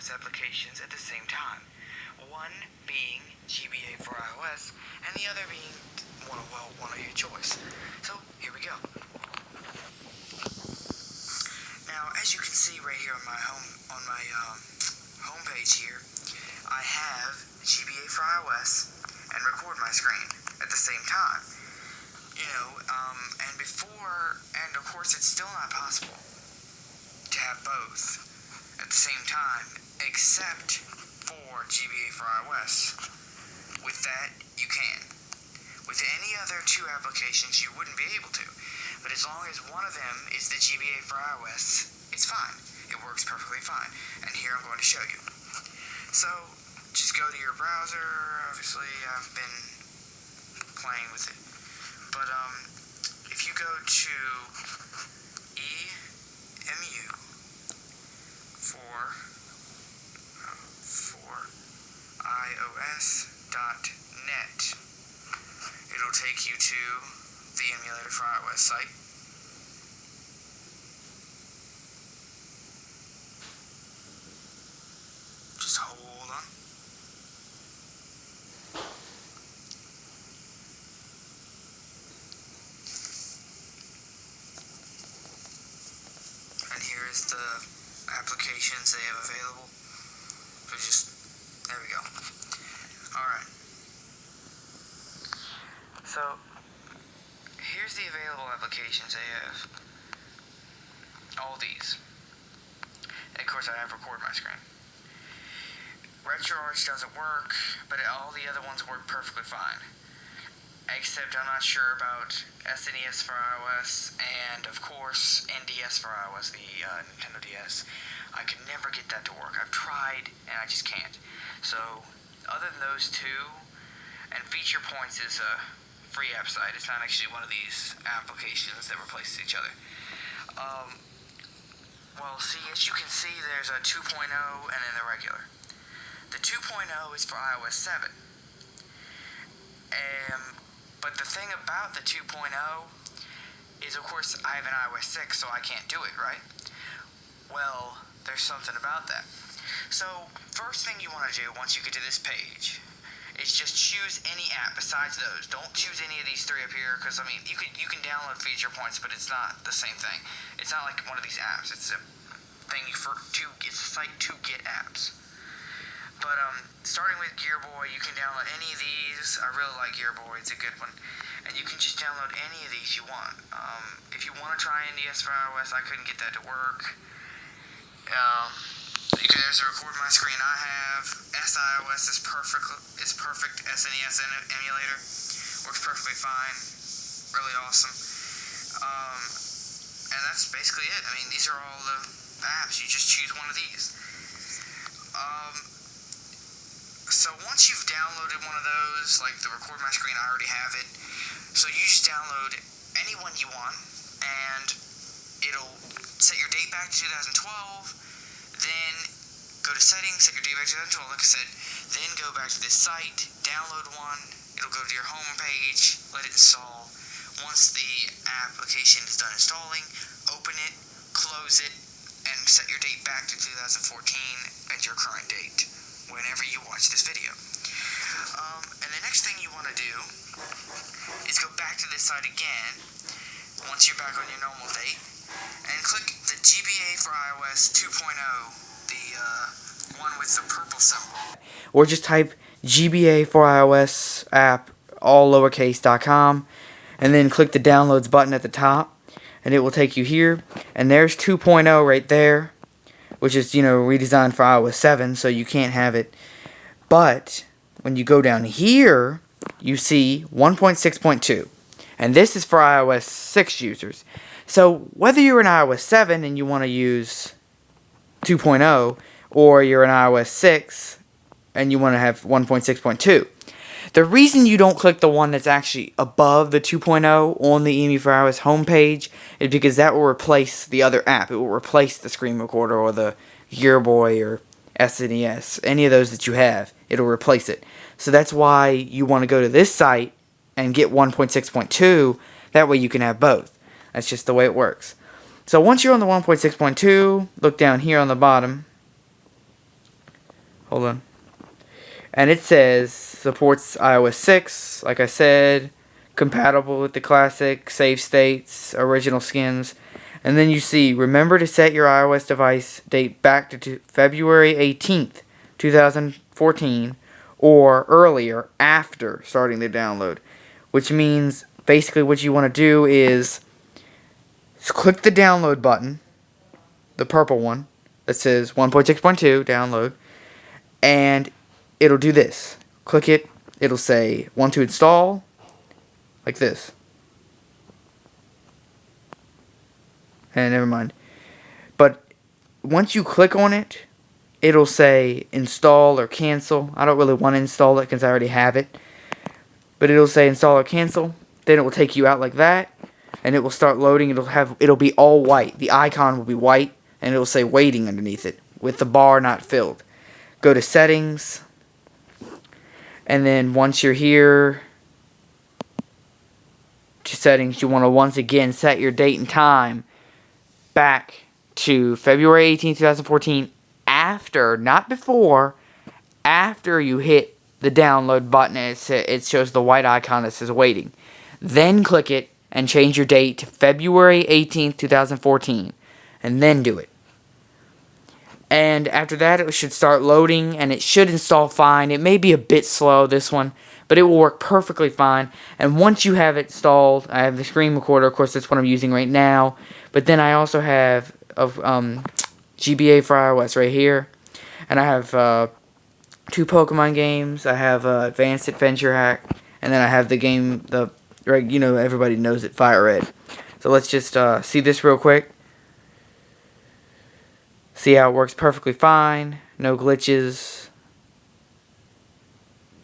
iOS applications at the same time. One being GBA for iOS, and the other being one of your choice. So here we go. Now, as you can see right here on my home page here, I have GBA for iOS and record my screen at the same time. And of course it's still not possible to have both at the same time, except for GBA for iOS. With that, you can. With any other two applications, you wouldn't be able to. But as long as one of them is the GBA for iOS, it's fine. It works perfectly fine. And here I'm going to show you. So, just go to your browser. Obviously, I've been playing with it. But, if you go to EMU for iOS.net, it'll take you to the Emulator for iOS site. Just hold on. And here is the applications they have available. So there we go. Alright. So, here's the available applications they have. All these. And of course I have record my screen. RetroArch doesn't work, but all the other ones work perfectly fine. Except I'm not sure about SNES for iOS, and of course NDS for iOS, the Nintendo DS. I can never get that to work. I've tried, and I just can't. So, other than those two, and Feature Points is a free app site. It's not actually one of these applications that replaces each other. Well, see, as you can see, there's a 2.0 and then the regular. The 2.0 is for iOS 7. But the thing about the 2.0 is, of course, I have an iOS 6, so I can't do it, right? Well, there's something about that. So, first thing you want to do once you get to this page is just choose any app besides those. Don't choose any of these three up here, because, I mean, you can download Feature Points, but it's not the same thing. It's not like one of these apps. It's a site to get apps. But, starting with Gearboy, you can download any of these. I really like Gearboy, it's a good one. And you can just download any of these you want. If you want to try NDS for iOS, I couldn't get that to work. There's a record my screen I have. SIOS is perfect SNES emulator. Works perfectly fine. Really awesome. And that's basically it. I mean, these are all the apps. You just choose one of these. So once you've downloaded one of those, like the record my screen, I already have it. So you just download any one you want, and it'll set your date back to 2012, then go to settings, set your date back to 2012, like I said, then go back to this site, download one, it'll go to your home page, let it install. Once the application is done installing, open it, close it, and set your date back to 2014 as your current date, whenever you watch this video. And the next thing you want to do is go back to this site again, once you're back on your normal date, and click the GBA for iOS 2.0, the one with the purple symbol. Or just type GBA for iOS app, all lowercase.com, and then click the downloads button at the top, and it will take you here, and there's 2.0 right there, which is, redesigned for iOS 7, so you can't have it. But when you go down here, you see 1.6.2, and this is for iOS 6 users. So whether you're in iOS 7 and you want to use 2.0, or you're in iOS 6 and you want to have 1.6.2, the reason you don't click the one that's actually above the 2.0 on the EMU for iOS homepage is because that will replace the other app. It will replace the screen recorder or the Gearboy or SNES, any of those that you have. It'll replace it. So that's why you want to go to this site and get 1.6.2. That way you can have both. That's just the way it works. So once you're on the 1.6.2, look down here on the bottom. Hold on. And it says supports iOS 6, like I said, compatible with the classic save states, original skins. And then you see, remember to set your iOS device date back to February 18th, 2014, or earlier after starting the download. Which means, basically what you want to do is click the download button, the purple one, that says 1.6.2 download, and it'll do this. Click it, it'll say want to install, like this. And never mind. But once you click on it, it'll say install or cancel. I don't really want to install it because I already have it. But it'll say install or cancel. Then it will take you out like that, and it will start loading. It'll be all white. The icon will be white, and it'll say waiting underneath it with the bar not filled. Go to settings, and then once you're here to settings, you want to once again set your date and time back to February 18, 2014, after, not before, after you hit the download button and it shows the white icon that says waiting. Then click it and change your date to February 18th, 2014, and then do it. And after that, it should start loading, and it should install fine. It may be a bit slow, this one, but it will work perfectly fine. And once you have it installed, I have the screen recorder, of course, that's what I'm using right now. But then I also have GBA for iOS right here. And I have 2 Pokemon games. I have Advanced Adventure Hack. And then I have the game, everybody knows it, Fire Red. So let's just see this real quick. See how it works perfectly fine. No glitches.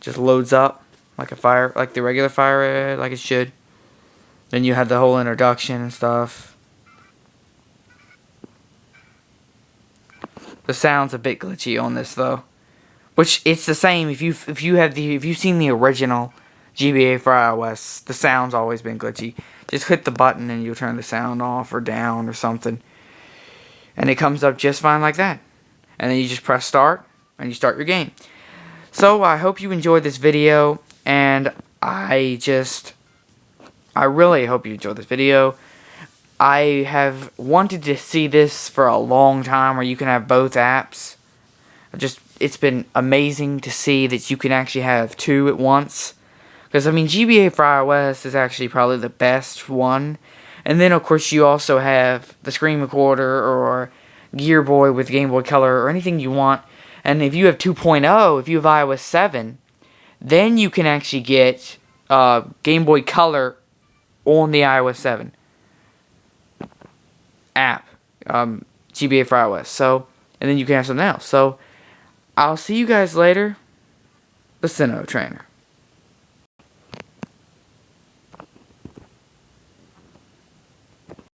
Just loads up like the regular Fire Red, like it should. Then you have the whole introduction and stuff. The sound's a bit glitchy on this though, which it's the same if you've seen the original GBA for iOS. The sound's always been glitchy. Just hit the button and you'll turn the sound off or down or something, and it comes up just fine like that. And then you just press start and you start your game. So I hope you enjoyed this video, and I really hope you enjoyed this video. I have wanted to see this for a long time, where you can have both apps. It's been amazing to see that you can actually have 2 at once. Because, I mean, GBA for iOS is actually probably the best one. And then, of course, you also have the screen recorder or Gear Boy with Game Boy Color or anything you want. And if you have 2.0, if you have iOS 7, then you can actually get Game Boy Color on the iOS 7 app, GBA for iOS. So, and then you can have something else. So, I'll see you guys later. The Sinnoh Trainer.